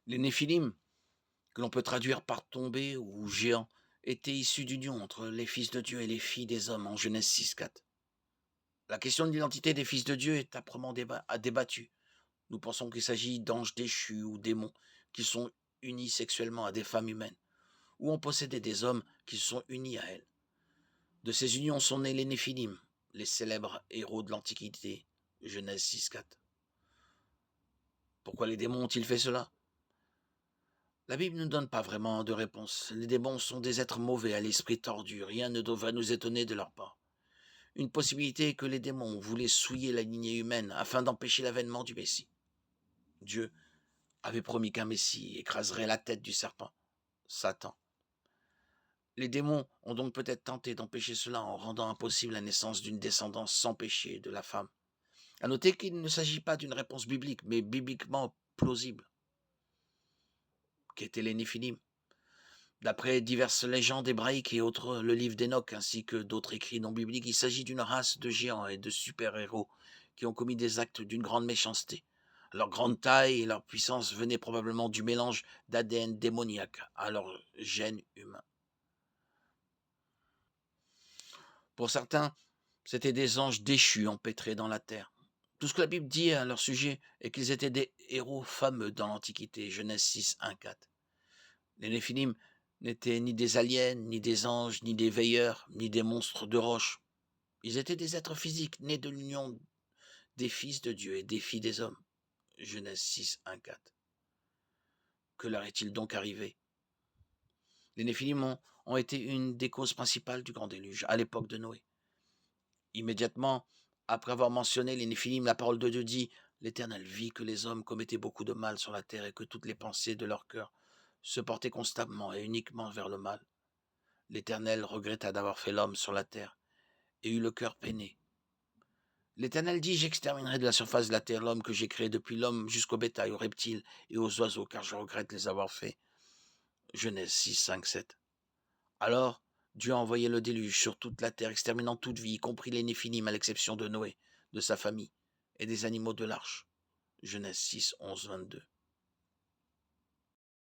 Les Néphilim, que l'on peut traduire par tombés ou géants, étaient issus d'union entre les fils de Dieu et les filles des hommes en Genèse 6:4. La question de l'identité des fils de Dieu est âprement débattue. Nous pensons qu'il s'agit d'anges déchus ou démons qui sont unis sexuellement à des femmes humaines, ou ont possédé des hommes qui se sont unis à elles. De ces unions sont nés les Néphilim, les célèbres héros de l'Antiquité, Genèse 6:4. Pourquoi les démons ont-ils fait cela? La Bible ne donne pas vraiment de réponse. Les démons sont des êtres mauvais à l'esprit tordu, rien ne devrait nous étonner de leur part. Une possibilité est que les démons voulaient souiller la lignée humaine afin d'empêcher l'avènement du Messie. Dieu avait promis qu'un Messie écraserait la tête du serpent, Satan. Les démons ont donc peut-être tenté d'empêcher cela en rendant impossible la naissance d'une descendance sans péché de la femme. À noter qu'il ne s'agit pas d'une réponse biblique, mais bibliquement plausible. Qu'étaient les Néphilim? D'après diverses légendes hébraïques et autres, le livre d'Enoch ainsi que d'autres écrits non bibliques, il s'agit d'une race de géants et de super-héros qui ont commis des actes d'une grande méchanceté. Leur grande taille et leur puissance venaient probablement du mélange d'ADN démoniaque à leur gène humain. Pour certains, c'étaient des anges déchus empêtrés dans la terre. Tout ce que la Bible dit à leur sujet est qu'ils étaient des héros fameux dans l'Antiquité, Genèse 6, 1, 4. Les Néphilim n'étaient ni des aliens, ni des anges, ni des veilleurs, ni des monstres de roche. Ils étaient des êtres physiques nés de l'union des fils de Dieu et des filles des hommes. Genèse 6, 1, 4. Que leur est-il donc arrivé? Les Néphilim ont été une des causes principales du grand déluge à l'époque de Noé. Immédiatement, après avoir mentionné les Néphilim, la parole de Dieu dit: L'Éternel vit que les hommes commettaient beaucoup de mal sur la terre et que toutes les pensées de leur cœur se portaient constamment et uniquement vers le mal. L'Éternel regretta d'avoir fait l'homme sur la terre et eut le cœur peiné. L'Éternel dit: J'exterminerai de la surface de la terre l'homme que j'ai créé, depuis l'homme jusqu'au bétail, aux reptiles et aux oiseaux, car je regrette les avoir faits. Genèse 6, 5, 7. Alors Dieu a envoyé le déluge sur toute la terre, exterminant toute vie, y compris les Néphilim, à l'exception de Noé, de sa famille et des animaux de l'arche. Genèse 6, 11, 22.